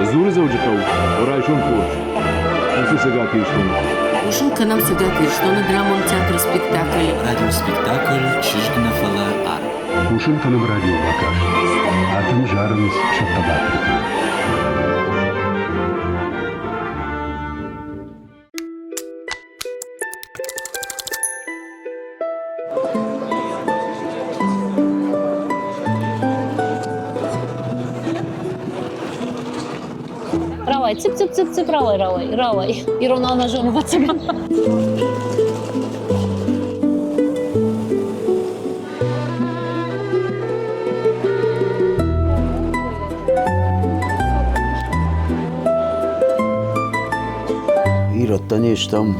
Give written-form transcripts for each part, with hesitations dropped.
زور زوجك ورايشون كورش نسو سقاكي شلون Ушел к нам сагаты, что на драмон театр спектакль. Радиоспектакль «Чижгина фала ар». Ушын тыным радио Вакаш. Атым жарымыз Шаттабатрикы. Равай, цып-цып-цып-цып, равай. Ирона она жена ватсаба. Ираттан ештам.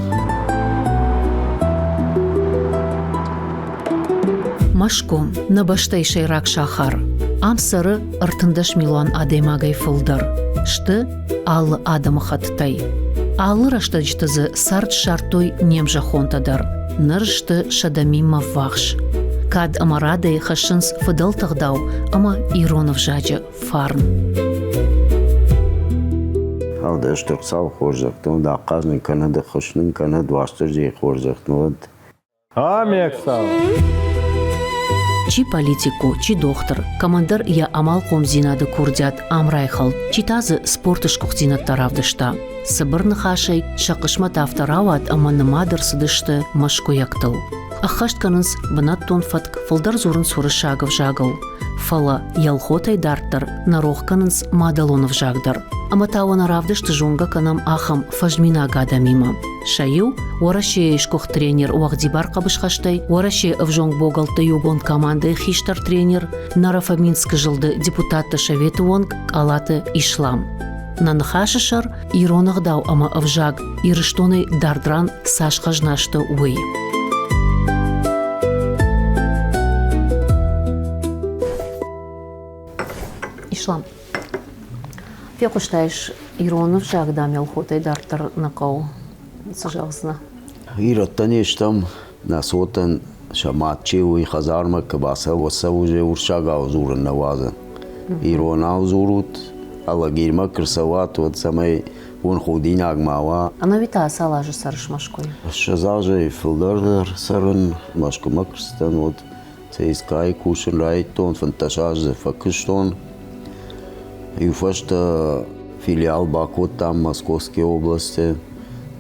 Машком на баштайшай рак шахар. Амсары артындаш милан адемагай фылдар. Шты аллы адымы хаттай. Аллы раштаджтызы сарт шартой немжа хонтадар. Ныршты шадамима вахш. Кад амарадай хашынс фыдал тагдау, ама иронов жаджа фарн. Алда штурсал хоржактым, да каждый канада хошнын канад ваштыржи хоржактым. Амексал Чи политику, чи доктор, командар я амал ком зинады курдят амрайхал, чи тазы спортышкух зинат таравдышта. Сыбырны хашай, шақышма тафтарават аманымадыр сыдышты машку яктыл. Ахаштканынс бынат тонфатк фылдар зурын суры шагов жагыл. Фала ялхотай дарттар, нарохканынс мадалонов жагдар. Аматауан аравдышты жонга канам ахам фажмина гада мима. Шаю, уараше ишкох тренер уахдибар кабышхаштай, уараше вжонг богалты югон команды хиштар тренер, нарафа Минск жылды депутатты шаветы онг алаты ишлам. Нанхашышар иронагдау ама авжаг ирыштоны дардран сашхажнашты уй. Ишлам. Фекуштайш иронов жаг дамел хотай дартар накау. Сажалсына. Ираттан ештам. Насотан шаматчи уй хазарма кабаса васа уже уршагау зурын навазы. Иронау зурут. Алла гирма красават вот самай он ходин агмава. Ана вита салажы сарыш машкой. Шазажы филдардер сарын машку макрстан вот цейскай кушен райтон фанташажы факыштон. И фашта филиал Бакут там Московской области,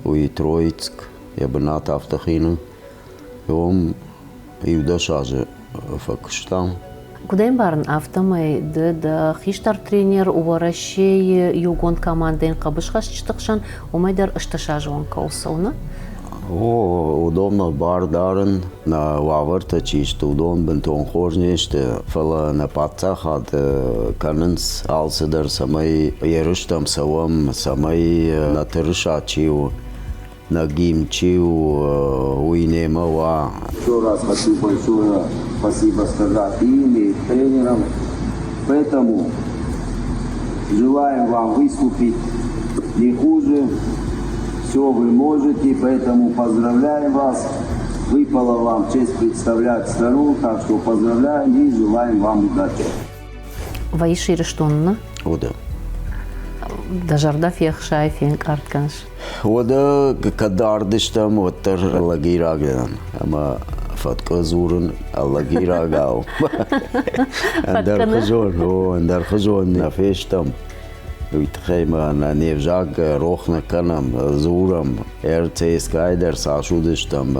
и Троицк, я бы на автохину. И он и в Дашаже факштам. Куда им барн автомай да хиштар тренер уарашей югон команден кабышхаш чтыкшан умайдар ышташажван каусауна. О, удобно бар дарен на ваварта чисто удобно бентон хожнеште фала на пацах от каненс алседер самай ерыштам савам самай на тершачиу на гимчиу уйнемава. Еще раз хочу большое спасибо сказать им и тренерам. Поэтому желаем вам выступить не хуже. Все вы можете, поэтому поздравляем вас. Выпала вам честь представлять страну, так что поздравляем и желаем вам удачи. Ваиши рештонна. Ода. Дажарда фехшай фенк артканш. Ода кадардыштам оттар лагираган. Ама фатка зурын лагирагау. Андар хажон на фештам. Uitgema na nevjag rochna kanam zuram RTS Gaider sashudishtam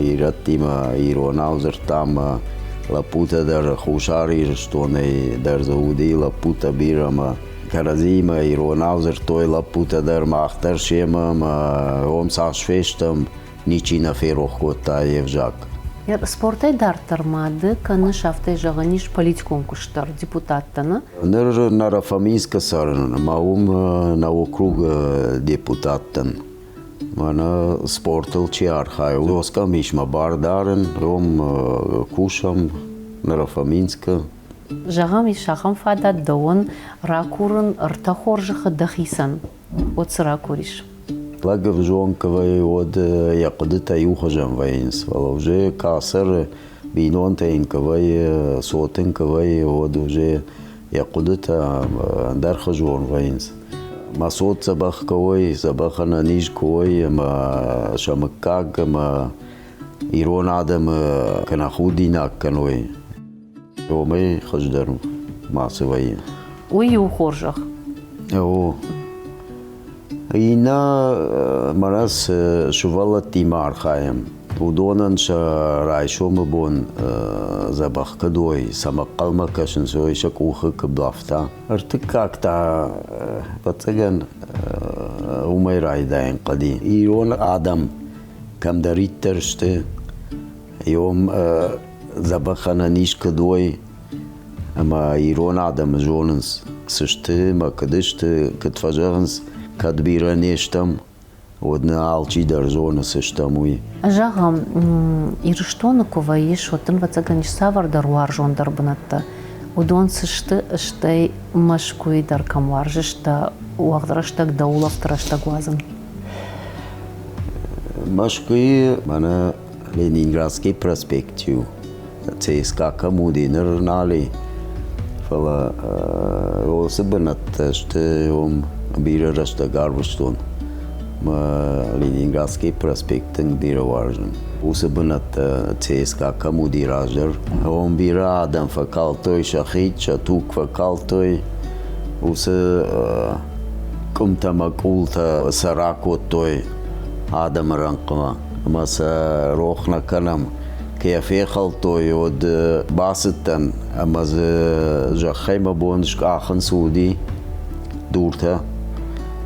iratima ironauzertam la puta der khushari stone der zaudi la puta birama karazima ironauzer toy la puta der machter shema om sashfestam nichina ferokhota evjag. Спортай дартар мады каны шафтай жаганиш политикон куштар депутаттаны. Ныр нарафаминска сарын маум на округ депутаттан. Мана спортыл чиархай. Оска мишма бардарен ром кушам нарафаминска. Жагам и шахам фада дон ракурын ртахоржыхы дахисан. От сракуриш. Лагав жонкавай от якудыта юхажам вайнс. Вала уже касар бинонтайнкавай сотынкавай от уже якудыта дархажон вайнс. Масот забах кой, забахана ниж кой, ма шамакаг, ма ирон адам канахудинак каной. Омей хаждар масывай. Уй ухоржах. О. Ина марас шувала тимар хаем. Удонан ша райшома бон забах кадой, самакалма кашин сой шакуха каблафта. Артык как-то пацаган умай райдаен кади. Ирон адам кам дариттерште يوم زبخنا نيش كدوي اما يرون عدم جونس سشت ما كدشت كتفجرنس كدبيرا نيشتم ودنا алчи درجونس اشتموي Жағам, ирыштоны коваиш, отын вацаганиш савардар уаржондар бынатта. Удон сышты ыштай машкуидар камваржышта, уағдыраштак даулафтыраштак уазын. Машкуи мана Ленинградский проспектю. ЦСКА Камудинер нали. Фала особенат ще бира рашта гарбштон. Ма Ленинградский проспектен бира важен. Особенат ЦСКА Камуди раждер. Бира адам факал той шахид, шатук факал той. Усе кумтамакулта саракот той адам ранкма. Маса рохна канам كيف خلطو يود باستن أما جخيمة بونش كأخن سودي دورته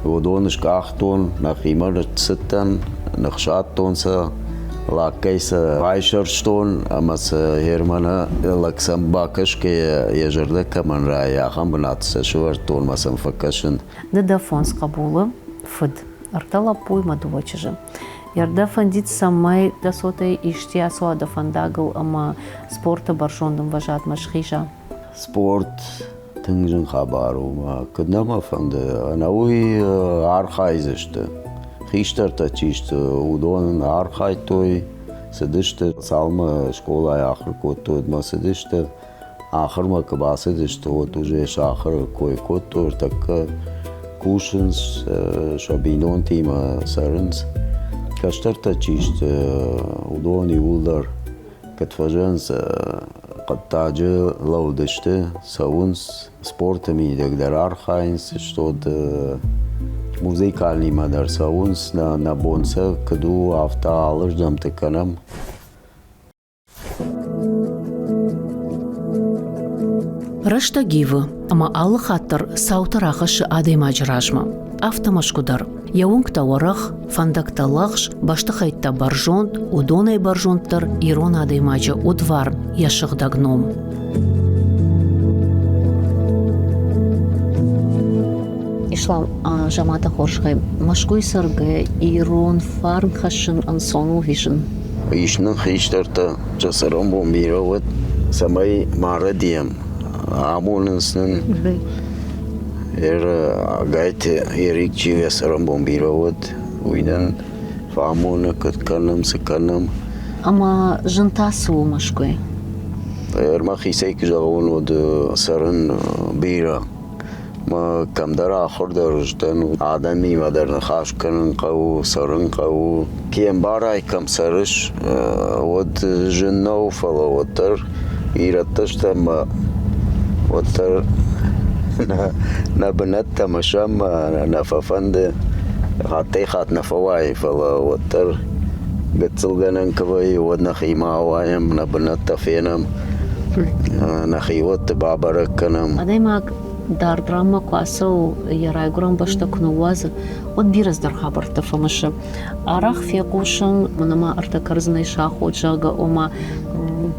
ودونش كأختون نخيمة ستن نخشاتون سا لاكيس عايشرشتون أما هيرمانا لكسم باكش كي يجرده كمان رايا خم بناتس شورتون مسا مفكشن Дадафонс قبولة فد ارتلا بوي مدوچجه Ярда фандит самай да сотай ишти асуа да фандагыл ама спорта баршондым важат машхиша. Спорт тыңжын хабару ма кыднама фанды анауи архайзышты. Хиштар тачишты удон архай той сыдышты салма школа ахыр котто ма сыдышты ахыр ма кабасыдышты вот уже шахыр кой котто так кушинс шабинон тима сарынс كاشترتا تشيشت ودوني ولدر كتفاجنس قد تاجي لو دشت ساونس سبورت مي دقدر ارخاينس شتود موزيكالني مادر ساونس نا بونسا كدو افتا алыш дам тыканам Рашта гивы, ама алы хаттыр саутарахышы адаймажыражма. Автомашкудар. Яунгта варах, фандакталахш, баштахайтта баржонт, удонай баржонттар, ирон адаймажы удвар, яшығдагном. Ишлам жамата хоршхай машкуй саргы ирон фарн хашын ансону вишен. Ишнын хиштарта жасарам бомбироват самай марадиям амулынсын гайте ерикчи жасарам бомбироват уйдан фамуна кытканам сыканам Ама жынтасы у машкуй. Ермахи сейк жағуын оды сарын бира ما كم درا آخر درجتن آدمی و در نخاش کنن قو سرن قو کیم بارای کم سرش ود جنو فلا وتر ایرتش تم وتر نبنت مشام نففند خاطی خات نفواي فلا وتر قتلجنن كوي ودنا خيمة وايم نبنت فينم نخيوت بابركنم Адаймак дар драма класу ярайгурам башта кунуазы от бираз дар хабарта фамашы арах фекушын мынама артакарзынай шахот жага ома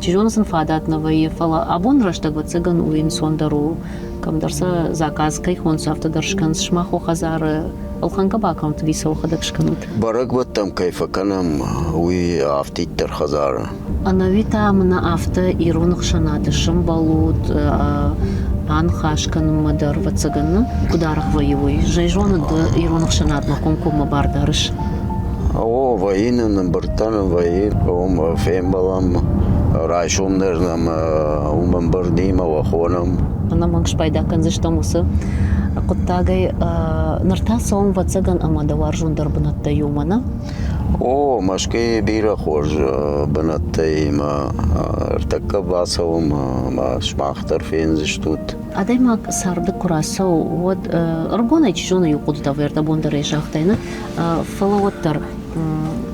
чижонысын фадатнова ефала абон раштагва цыган уин сондару камдарса заказкай хонсу автодаршкан шмаху хазары алханка бакам твисау хадакшканут барагваттам кайфаканам уи автиттер хазары анавита мына авто иронах шанатышым балут анхашканым мадар вацаганны кударах воевой жайжоны да иронах шанатна комкома бардарыш О воинным бартаным воин ом фембалам райшумнернам умбардима вахонам она мангш пайда канзыштамусы куттагай Нартасом вацаган амадавар жундар бнатта юмана. О, машки бира хож бнаттай ма артакка басавум ма шмахтар фензиш тут. Адаймак сарды курасау вот ргона чжона юқудта верда бондаре шахтайна фалаваттар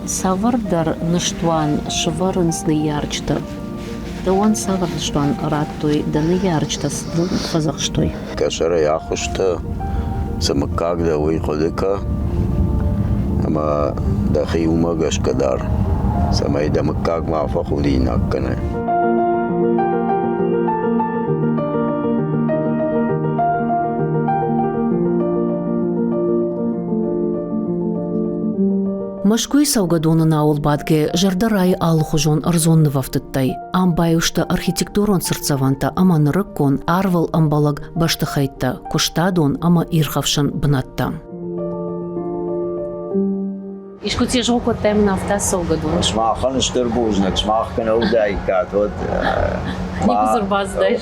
савардар ныштуан шварынсны ярчта. Да он савар ныштуан раттой да ны ярчта фазахштой. Кашара яхушта самакак да уйходека ама да хиума гашкадар самай да макак мафа худина кане. Машкуй саугадонын ауыл бадге жардарай алхужон арзонны вафтыттай. Амбайушта архитектурон сырцаванта ама нырыккон арвал амбалаг баштыхайтта, коштадон ама ирхавшан бнатта. Ишкути жуко темна авта саугадон. Шмахан штырбужнак, шмахкан аудайкат, вот. Никузыр баздайш.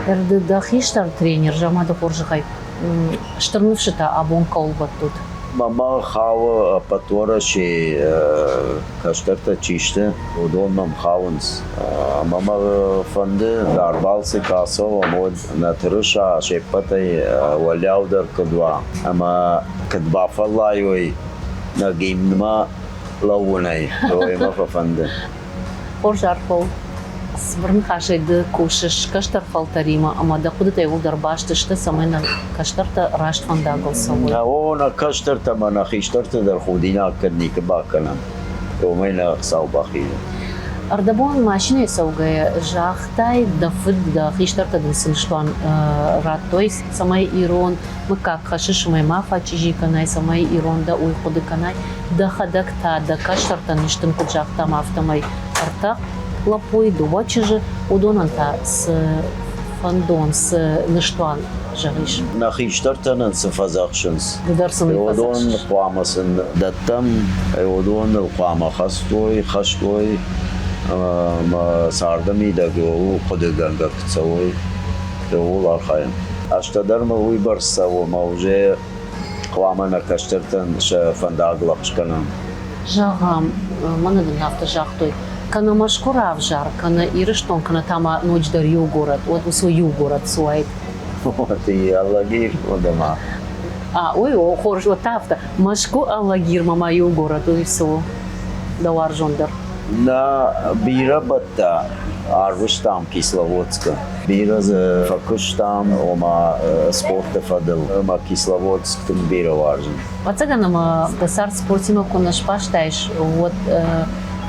Эрды дахиштар тренер жамады хоржыхай. Штырнывшыта абон каулбат тут. Мама хава патора ши каштарта чиште, удонном хаванс. Мама фанды дарбалсы касова мод натрыша шепатай валяудар кадва. Ама кадва фалайой на геймнма лаунай, той мафа фанды. Хоржарфол. Свърн хашайды кушиш каштар фалтарима, ама да ходите удар баштышты самайна каштарта раштван дагал савой. О, на каштарта ма на хиштарта дар худина кадника бакана. Томайна саубахи. Ардабон машине саугая жахтай да фыд да хиштарта да сынштван раттой самай ирон мыкак хашиш май мафа чижи канай самай ирон да уй ходы канай да хадакта да каштарта ништын куджахта мафтамай артак лапой дувачыжы удонанта с фандон с ныштуан жариш. На хиштартанын сыфазахшынс. Гыдарсын Удон куамасын даттам, удон куама хастой, хаштой, сардами да геолу ходыганга кцавой, геол архаем. Аштадар ма уйбарсаво, ма уже куама на каштартан фандаглапшканам. Жагам, манадын нафта жахтой. Кана машкура авжар, кана ирыштон, кана тама ночь дар югород, вот у свой югород суайт. Вот и аллагир одама. Ой, хорш, вот тафта. Машку аллагир мама югород, и все. Давар жондар. На бира батта арвыштам Кисловодска. Бира за факуштам, ома спорта фадыл, ома Кисловодск тун бира варжын. Пацаганама тасар спортима конаш паштайш, вот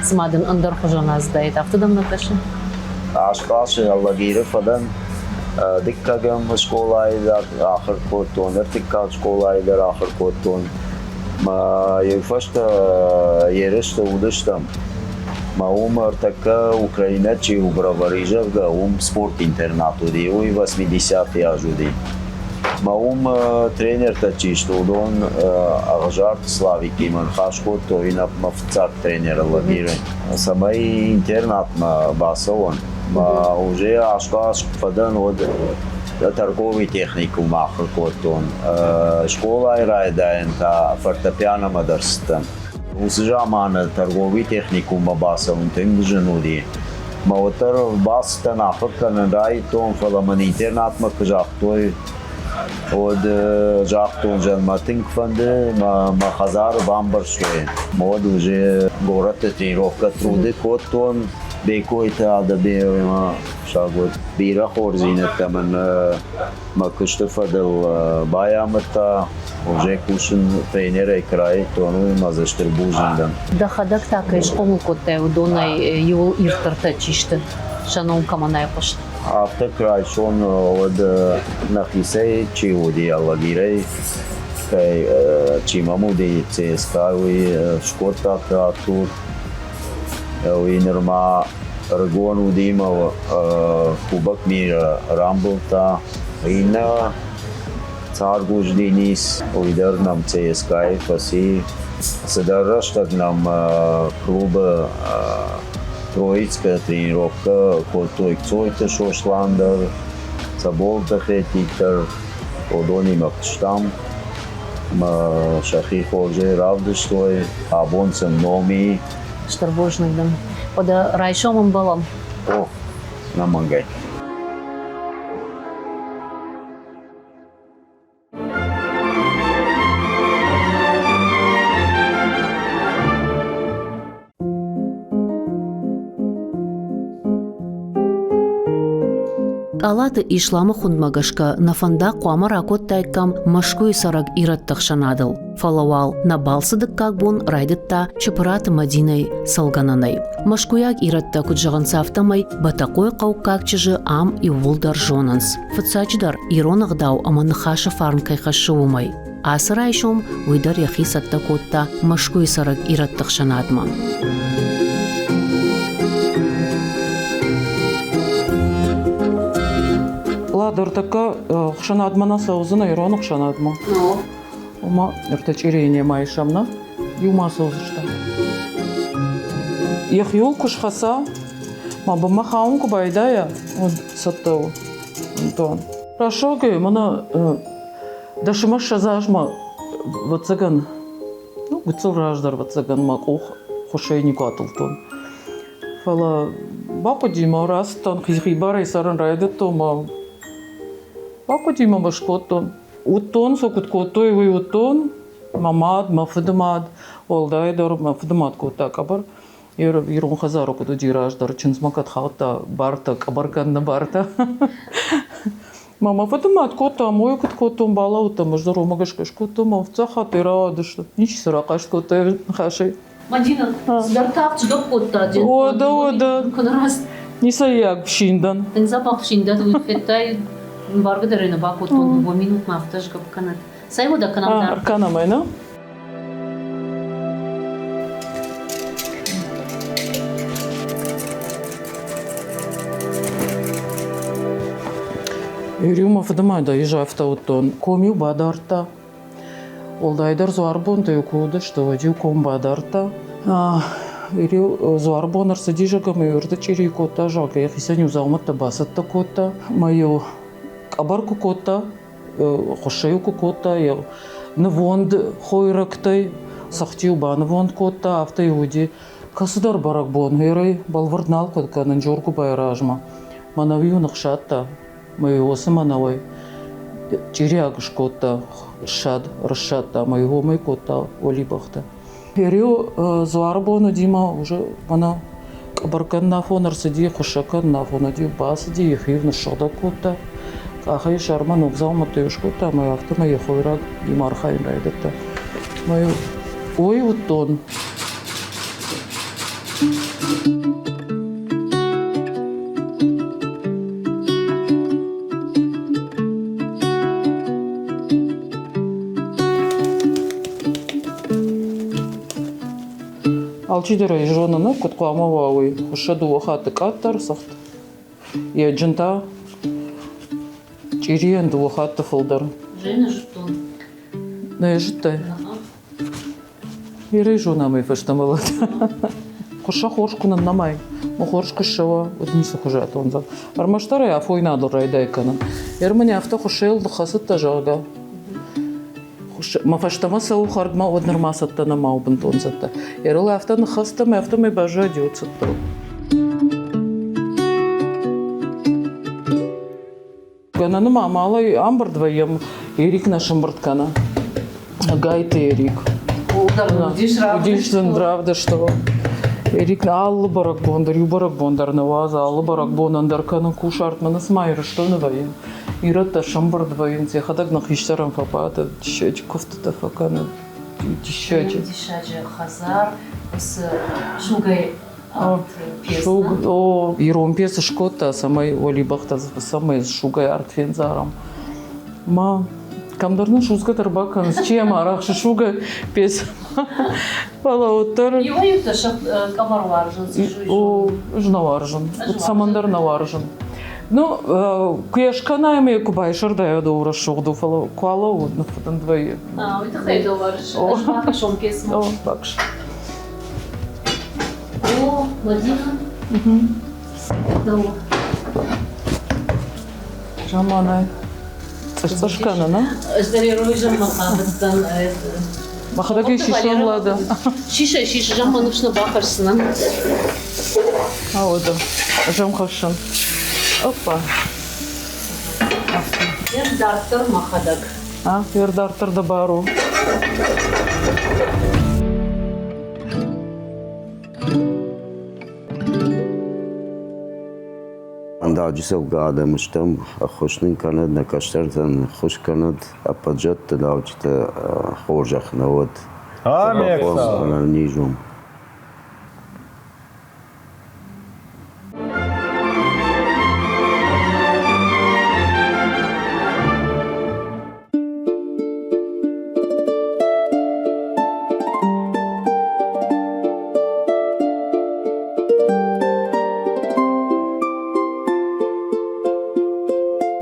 смадын андар хожана сдает. Автодам накашын? Ашкашын аллагиры фадан диккагам школайдар ахыр коттон, эртиккал школайдар ахыр коттон. Ма юфашта ерышта удыштам. Ма артака Украина чи убраварижавга спорт интернату ди, 80-ти ажуди. Ма тренерта чи што удон агжарт Славик иман хашко, той на мафцак тренера лагиры. Самай интернат ма басован. Ма уже ашкаш фадан од торговый техникум ахыр коттон. Школа айрайдаен та фортепиано мадарстан. Узжамана торговый техникум басован тенгженуди. Ма отар бастан ахыр канадай тон фаламан интернат ма кжахтой od жахтон жанматинг фанды ма хазар бамбар шуе. Мод уже город тренировка труды коттон бекойта ада беема шагот бира хорзинета мен ма кышты фадыл баямата уже кушин тренера край тону мазаштыр бужиндан. Да хадак така ишкому коте удонай юл иртарта чишты. Шаном каманай пашт. After край шон од нахисей чи уди аллагирей кай чи мамуди ЦСКА уи шкота трактур уи норма регон удима кубак мира рамбулта ина царгуш денис уидар нам ЦСКА фаси садарраштак нам клуба Троицкая тренировка, Котойк Цойта Шошландер, Sabol Techetiker Odoni Makshtam Shahi Khoje Ravdishtoy Abonsem Nomi Штарбожныйдын. Ода райшомын балам. О Намангай. Алаты ишламы хундмагашка нафанда куамар акот тайкам машкуй сараг ираттах шанадыл. Фалавал на балсыдык как бун райдытта чыпыраты Мадинай салгананай. Машкуяк иратта куджаган сафтамай батакой каукак чыжы ам и вулдар жонанс. Фыцачдар иронагдау аманыхаша фармкай хашуумай. Асырайшом уйдар яхи сатта котта машкуй сараг ираттах шанадма. Ладыртака хшанадмана саузына ирона хшанадма. Ну, Ума иртачирение майшамна юма саузышта. Яхюл кушхаса ма бама хаунку байдая он саттау Антон. Рашоге мана дашима шазажма вацаган. Ну гуцул раждар вацаган ма хошейнику атылтон. Фала бакудима растан хизибара исаран райдатома. Бакудима башкотон. Утон сокут котой вы утон мамад мафдмад олдайдор мафдмад кота кабар ирон хазаро куду дираждар чинсмакат хата барта кабарканна барта мама фдмад кота мой кут котон балаута мождоро магашкаш котон мавца хатера дыш нич саракаш кота хаши Мадина, сдартав чдоп котта. Ода. Конрас. Не саяк шиндан. Тен запах шиндат уйфеттай. Баргадарена бакотон 2 минут мафтаж гапканат. Сайго да канамдар. Арканамайна. Юриума фдамайда ижафтаутон комю бадарта. Олдайдар зуарбон текуда что дю ком бадарта. Ирю зуарбонар садижага мюрда чирикота жака я хисаню заумата басатта кота мою кабарку кота хошеюку кота я навонд хойрактай сахтию банавонд кота автоюди касудар баракбон херой балварднал котка нанжорку байражма манавию нахшата мою осаманавай чириагш кота шад расшата моего мой кота олибахта Ирю зуарбону дима уже мана кабаркан нафон арсади хошакан нафон ади басади ехивна шада кота Ахай шарман угзал матюшкота мой автома ехойраг димархайн райдата мой ой утон Алчидера ижронана куткуамавауи хошаду вахаты каттар сахт я джинта Чириен дуахатта фолдар. Жена что? Не життай. Ирей жона мой фаштамалат. Хоша хоршкуна намай. Мо хоршка шава одни сухожат онза. Армаштара афойна дорайдайкана. Ермани авто хошел дхасатта жага. Ма фаштамаса ухардма однармасатта на маубнтонзатта. Ерла авто нахаста ме авто ме бажа дюцатта. Гананы мамалай амбар двоем Эрик нашим барткана. Гайты Эрик. Удишден правда что. Эрик на аллы барак бондар, ю барак бондар на ваза, аллы барак бондар кана кушарт мана смайра что на воен. Ирата шамбар двоем, те хадаг на хиштарам фапата, дишач кофта факана, дишач. Дишач хазар с шугай. О, ирон пьеса шкота, самой олибахта, самой шугай артфензаром. Ма, камдарна шузга тарбакан, с чем арахши шуга пьеса. Палаутар. Его юта шах камар варжан. О, жнаваржан, самандар наваржан. Ну, куяшканайме кубайшар да я доура шугду фала куала удна фатан двое. Это хайдо варж. Бакашом пьеса. О, бакш. О, Мадина. Да. Жаманы. Цышканы, на? Здоровый жамахабыттан. Бахадаги шишанлады. Шиша жаманышны бақырсынан. Ауды. Жамхашын. Опа. Дартыр махадак. Вердартырды бару. Անդաջիսով գադամշտամ խոշնին կանդ նկաշտարդան խոշ կանդ ապաջատ լավջտը խորժախնավոտ Ամեկսա նիժում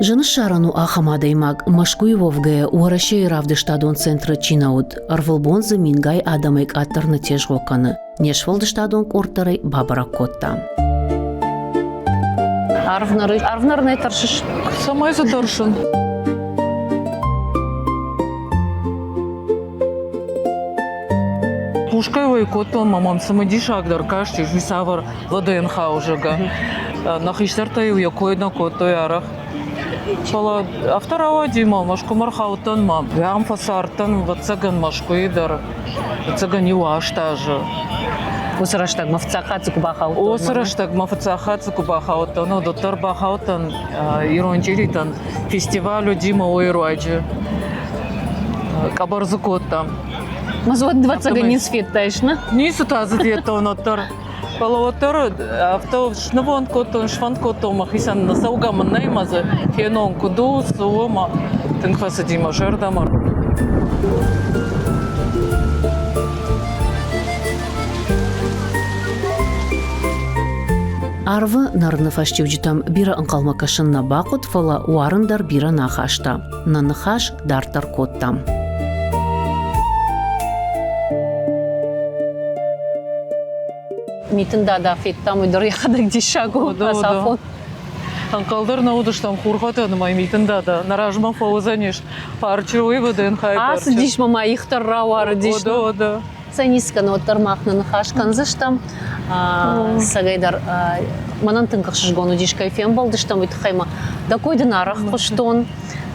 Жыны шарану ахамадаймак Машкуевовгая уарашей равдыштадон центра чинауд арвылбонзы мингай адамайк аттарны тежгоканы. Нешвалдыштадон кортарай бабара котта. Арвнарны таршыш. Самай задаршын. Пушкаевой коттон мамам самодишагдар кашти жвисавар ВДНХ ужага. Нахиштартай уякойна коттой арах. Шала авторава дима машку мархаутан мам. Гам фасартан вацаган машку идар. Вацаган юаштажа. Осыраштаг мафцахат кубахаутан. Осыраштаг мафцахат кубахаутан. Ну доктор бахаутан ирончиритан фестивалю дима ойруаджи. Кабарзу котта. Мазвод 20 ганин сфеттайшна. Нису тазы диетон оттар. Палаватар авто шнавон котон шван котон махисан насауга маннаймазы хенон куду суома тенхваса дима жердамар. Арвы нарны фаштевджитам бира анкалмакашын на бакут фала уарындар бира нахашта. Наныхаш дартар коттам. Митында да феттам уйдыр яхадак дишагу асафон. Анкалдар наудыштам хурхатаны май митында да наражма фаузаниш парчевый ВДНХ. Ас диш мама ихтар рауар диш. Да. Санискан оттармахны нахашкан зыштам. Сагайдар манан тынках шыжгону диш кайфем балдыштам уйтхайма. Да койды нарах куштон.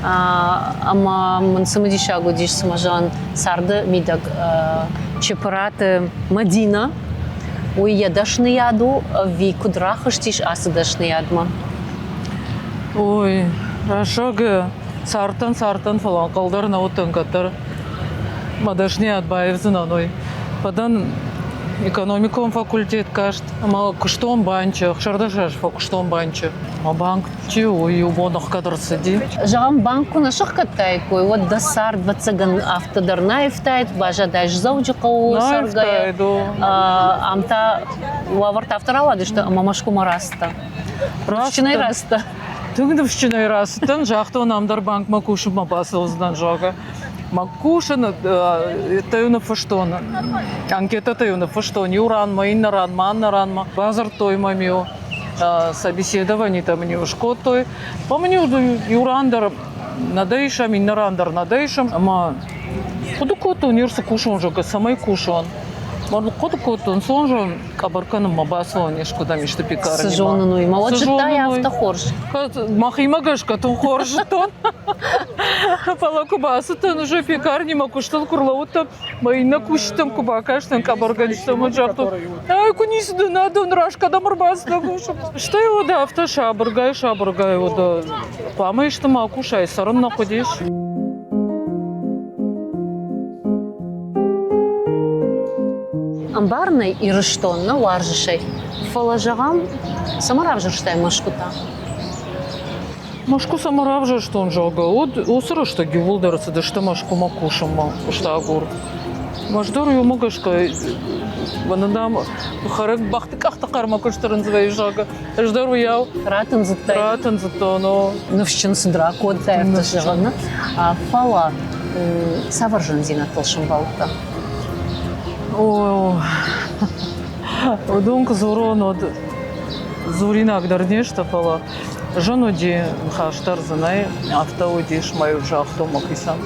Ама мын самадишагу диш самажан сарды мидак чепараты Мадина. Ой, я дашны яду, ви кудрахыш тиш асы дашны ядма. Ой, рашага сартан falan калдар наутын катар. Мадашны ядбаевзын аной. Падан экономиком факультет кашт. Ама куштон банчы, шардашаш куштон банчы. А банк чи ой, убонах кадар сиди. Жагам банку нашых каттай кой, вот дасар 20 автодар наифтайт, бажа дайш зауджикау саргая. Амта уаварта авторавады, что мамашку мараста. Рашчиной раста. Тыңдывщиной растын, жақтон амдар банк макушын мабасылыздан жага. Макушын таюны фыштон. Анкета таюны фыштон. Юранма, иннаранма, аннаранма. Базар тоймамио. Собеседование там не ушкотой. Помню, юрандар надейшам, иннарандар надейшам. Ама куду коту нирса кушон жога, самай кушон. Марлы куду коту, сон же кабарканым мабасыло нешкуда мишты пекарни. Сажону и молоджитай автохорж. Махима гашка тун хоржтон. Пала кубасытын уже пекарни макуштан курлаута. Майна куштам кубакаштан кабарганштам аджакту. Ай кунисду надо нрашка да марбасна кушам. Что его да авто шабыргай его да. Памаешь ты макушай, саран находишь. Амбарный и рыштонна уаржишай. Фалажагам самаравжырштай машкута. Машку самаравжа что он жага. Осыра что гивулдарцы, да что машку макушам что агур. Машдор ю могашка. Ванадам харак бахты кахта карма куштарын звай жага. Ждору яу. Ратан заттай. Ратан затоно. Навщен сдра код тайфта жагана. Фала саваржан зина толшын балта. О, удонка зорон от зорина агдар нешта фала. Жену ди хаштар знай, авто удиш мою жахту макисан.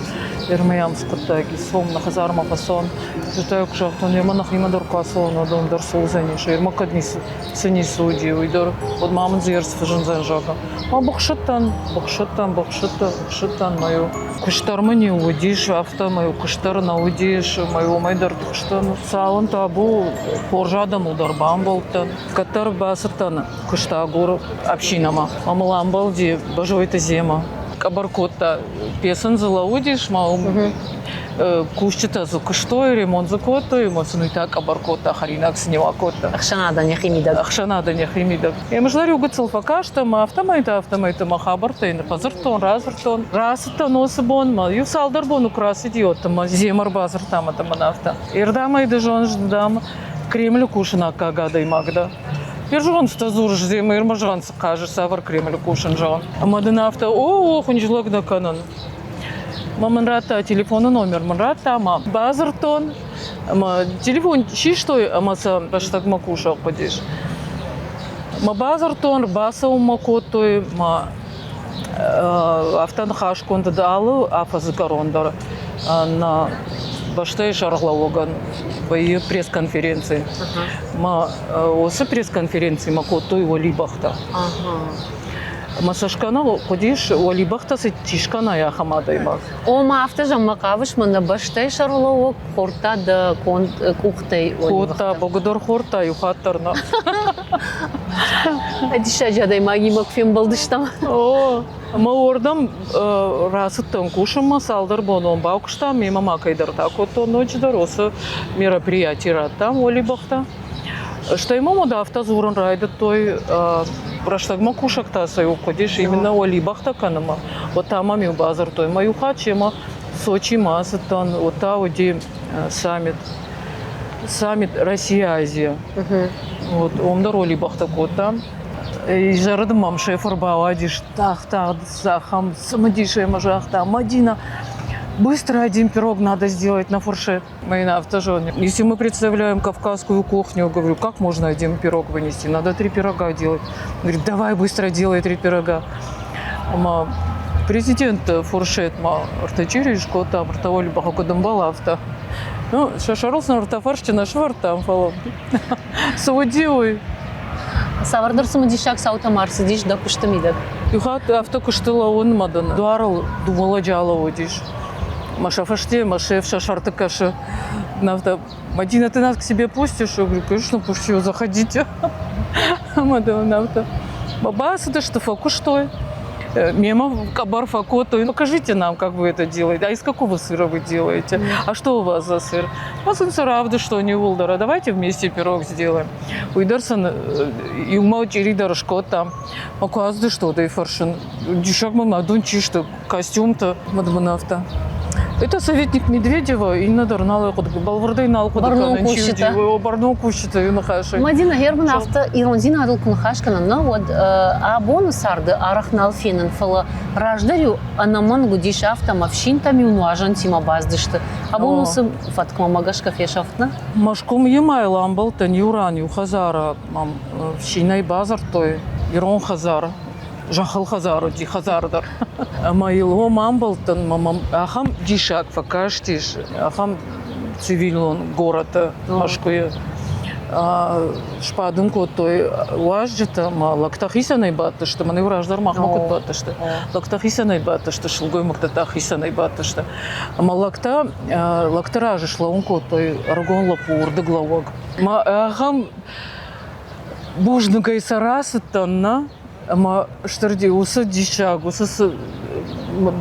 Ирмаям скотаги сом на хазар махасон. Жутаю к жахту нема на хима дуркасон, одон дар сулзаниш. Ирма каднис сини суди уйдор. От мамын зерс фажын занжака. Ма бахшаттан мою. Кыштармы не удиш, авто мою кыштар на удиш, мою майдар тыштан. Салон табу поржадан ударбан болтан. Катар басыртан кыштагур общинама. Мамалам балди бажойта зема. Кабаркота песен залаудиш, ма кушчита за кыштой, ремонт за кота, эмоционуйта кабаркота, харинак сневакота. Ахшанада нехимидак. Ахшанада нехимидак. Я мажлари угацал факашта, ма автомайта махабартейн, пазартон, разартон, расата носыбон, ма юсалдарбон украс идиота, ма земар базартама таманафта. Ирдама и дежон ждам, Кремль кушана кагада и магда. Иржон стазур ждем, ирмажан скажи, савар Кремль кушан жон. А маденафта, хунжлок да канон. Маманрата телефона номер, манрата, ма базартон, ма телефон чиштой, амаса баштаг макуша подиш. Ма базартон, баса умакотой, ма автан хашкон дадалу, афазакарондар на баштай шарлауган в пресс-конференции. Ма осы пресс-конференции макотой валибахта. Масашкана ходиш валибахта се тишкана я хамада имак. О ма автажам макавыш мана баштай шарлауг хорта да кухтай. Хорта богодор хорта юхаттарна. Адиша жадай маги макфем балдыштам. О, ма ордам расыттан кушама салдар боnon баукшта мема макайдар такото ночдар осы мероприятие раттам валибахта. Что ему да автозуран райдет той Раштагма кушакта саю ходишь именно валибахта канама. Вот там мами базар той мою хачема Сочи масатан вот та уди саммит Россия-Азия. Вот омдар валибахта кота. И жарадым мам шефер баладиш тахта захам самодишая мажахта Мадина. Быстро один пирог надо сделать на фуршет. Мои на автожоне. Если мы представляем кавказскую кухню, говорю, как можно один пирог вынести? Надо 3 пирога делать. Говорит, давай быстро делай 3 пирога. Президент фуршет, артачиришко там, артоволи бахакодамбала авто. Ну, шашарос на артафарщина швартам фалом. Саудиой. Савардар самодишак саутамар сидиш да куштамидак. Юхат авто куштыла он мадан. Дуарал думала джала водишь. Машафаште, машеф, шашартыкаши. Мадина, ты нас к себе пустишь? Я говорю, конечно, пущу, заходите. Мадина, бабас, это что, фоку что? Мема, кабар, факото. Покажите нам, как вы это делаете. А из какого сыра вы делаете? А что у вас за сыр? У вас инсаравда, что не улдара. Давайте вместе пирог сделаем. Уйдерсон, и умаучери дорожко там. Показывай, что да и фаршин. Дешак мама, дунчи, что костюм-то. Мадманавта. Это советник Медведева и надарнала балвардай налку Барнон кушита. Барнон кушита и нахаши. Мадина Герман авто иронзина адыл кунхашкана на вот а бонусарды арахнал фенен фала раждарю анаман гудиш авто мавшин там юнуажан тима баздышты. А бонусы фаткма магашка фешафтна. Машком емай ламбал тан юран ю хазара мам шинай базар той ирон хазара. Жахал хазару ди хазардар. Маило мамбалтан мамам ахам дишак факаштиш ахам цивилон город машкуя шпадын котой важжита ма лактахисанай батышты маны враждар махмакут батышты лактахисанай батышты шылгой мактатахисанай батышты ма лактаражы шлаун котой аргон лапурды главок ма ахам бужны гайсарасы танна Ама штарди усы дишаг, усы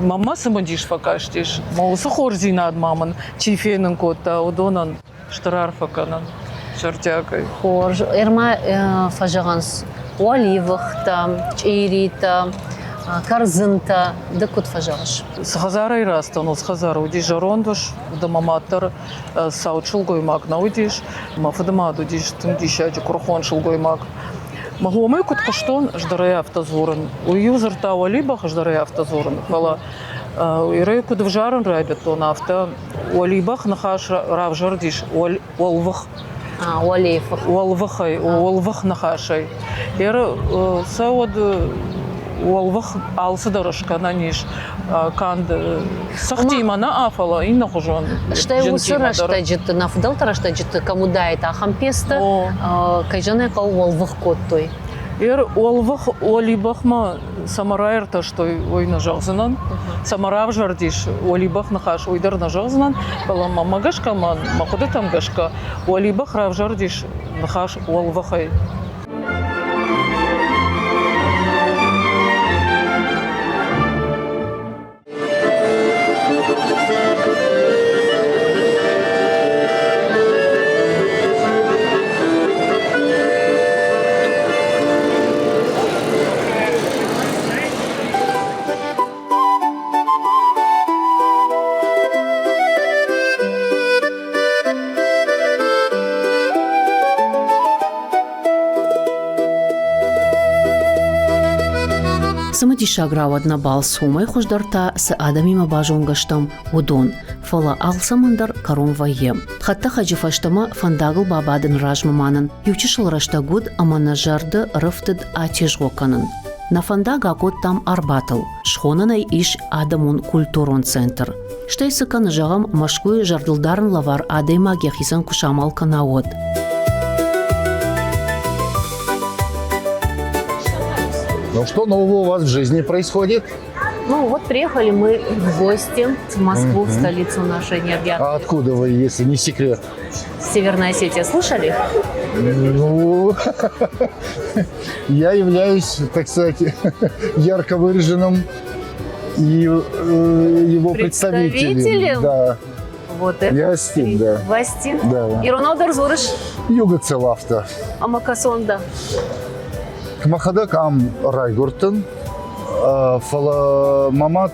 мама самодиш факаштиш. Ма усы хорзи над маман, чифенен кота, удонан штарар факанан, шартякой. Хорж, эрма фажаганс, оливахта, чирита, карзынта, да кут фажагаш. С хазарой растан, с хазара удиш жарондуш, да маматар саучил гоймак на удиш, мафадамаду диш тым дишаджи курхон шил гоймак. Могу мы кут каштон ждарая автозорен. У юзерта валибах ждарая автозорен. Фала ирей кут вжарен райбет он авто. Валибах нахаш равжардиш волвах. Уалифах. Волвахай, волвах нахашай. Эр сауд олвах алсы дорожкана ниш канд сахтимана афала инна хужон. Что его сыра, что жит нафдал, что жит кому дает ахампеста, кайжане кау олвах кот той. Олвах олибахма самарайрта, что ойна жағзынан, самарав жардиш, олибах нахаш ойдар на жағзынан, бала мамагашка ман, мақуды тамгашка, олибах рав жардиш нахаш олвахай. Самади шаграва на бал сумай хождарта с адамима бажонгаштам удон, фала алсамандар карон вайем. Хатта хаджифаштама фандагл бабадын ражмаманын, ючишыл раштагуд аманажарды рыфтыд атежгоканын. На фандага год там арбатыл, шхонанай иш адамун культурон центр. Штайсы каныжагам машкуй жардылдарын лавар адай магияхисан кушамал канаот. Ну что нового у вас в жизни происходит? Ну вот приехали мы в гости в Москву, в столицу нашей необъятной. А откуда вы, если не секрет? Северная Осетия, слышали? Ну, я являюсь, так сказать, ярко выраженным его представителем. Да. Вот это. Я Астин, да. Вастин. Да. И Роналдор Зурыш. Югоцелавта. Амакасонда. Кмахадак ам райгуртын, фала мамат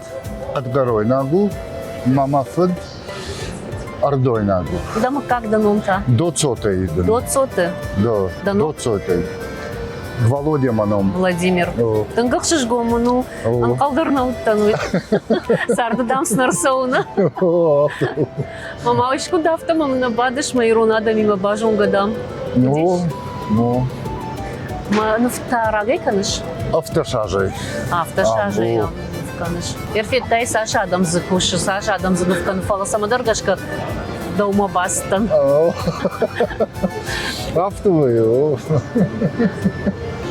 адгарой нагу, мамафыд ардой нагу. Да мы как данунта? До цотой. До цоты? Да, до цотой. Володя маном. Владимир. Тангак шишгомуну, анкалдарна уттанует. Сардадам снарсауна. Мама очку дафта, мама набадыш, мои рунада мимо бажунгадам. Ну. Ма нафтарагай каныш? Автошажей. Автошажей каныш. Ерфеттай Саша адам закуши, Саша адам задувкан фала самадаргашка да ума бастан. Автовый.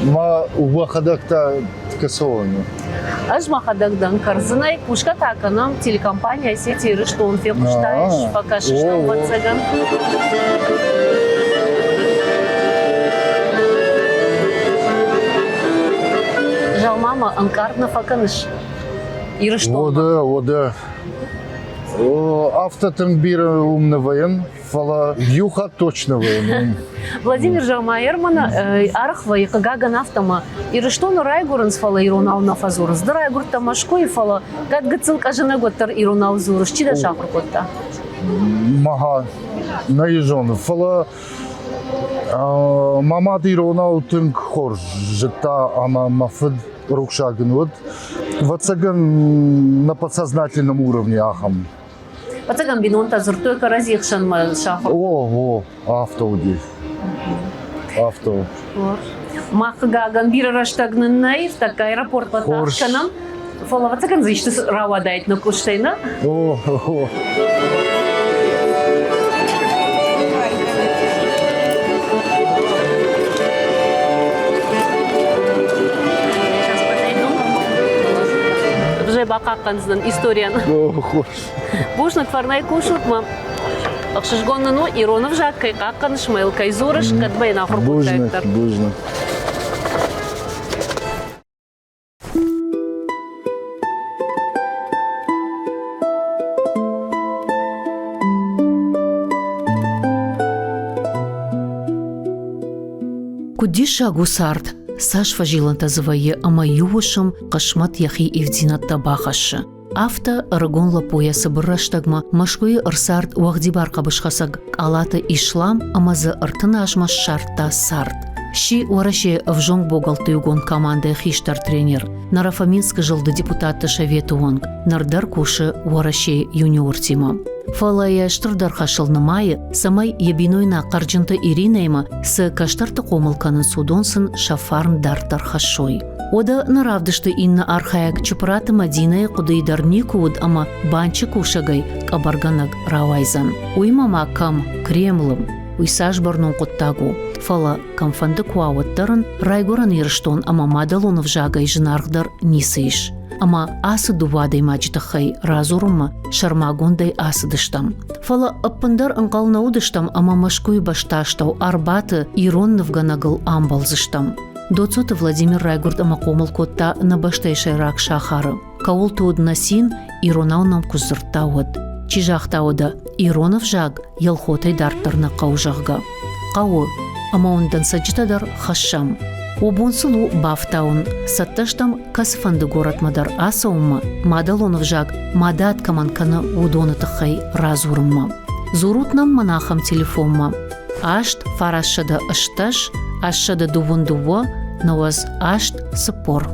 Ма увахадакта касованы. Аж махадагдан карзынай кушка таканам телекомпания сети что он фекуштаешь, пока шиштам ватсаган. Мама анкарна факаныш. Ирыштон. Ода. Автотанбира умный воен, фала юха точно воен. Владимир Жалмаермана архва и кагаган автома. Ирыштон райгурнс фала иронал на фазурс. Да райгур тамашко и фала. Гад гацил кажена готтар иронал зурс. Чида шахр котта. Мага наезжен. Фала мама иронал тынк хор. Жета ама мафыд. Рукшаган, вацаган на подсознательном уровне ахам. Вацаган бинонта зуртой каразихшан ма шахар. Автоуди. Авто. Махаган бира раштагнын наив, так аэропорт патахканам. Фала вацаган зичты рава дает на куштейна. Бакаккансдан историяны. Бушнак фарнай кушутма. Акшишгонну Иронов жаккай какканыш мэл кайзурыш кадбай нахур куттайктар. Бужнак. Кудиша гусард. Сашфа жиланта звае ама ювышым кашмат яхи ивдинат табахашы. Авто рыгон лапоя сыбырраштагма машкуи ырсард уахдибар кабышхасаг алаты ишлам амазы ыртына ажмаш шартта сард. Ши уараше вжонг богалты угон команды хиштар тренер. Нарафаминск жылды депутаты шавету онг. Нардар куши уараше юниор тима. Фалая штырдар хашылны майы самай ябинойна каржынты Иринайма с каштарты комылканын судонсын шафарн дартар хашой. Ода наравдышты инна архаяк чупраты Мадина кудыйдар никуд ама банчы кушагай кабарганаг равайзан. Уймама кам Кремлым, уйсаш барнун куттагу. Фала камфанды куаваттарын райгоран ирштон ама мадалонов жагай жынаргдар нисыш. Ама асы дувадай мачтахай разурумма шармагондай асыдыштам. Фала аппандар анкалнаудыштам ама машкуй башташтау арбаты иронновганагыл амбалзыштам. Доцоты Владимир Райгурд ама комыл котта на баштайшай рак шахары. Каул туд насин иронаунам кузырттауыд. Чижахтауда иронов жаг елхотай дарттарна каужагга. Кау ама ондан саджитадар хашам. Обонсулу бафтаун сатташтам касфанды горатмадар асаумма мадалонов жаг мадат каманканы удонытыхай разурымма. Зурутнам манахам телефонма. Ашт фарашшада ышташ, ашшада дувун-дуво, наваз ашт сыпор.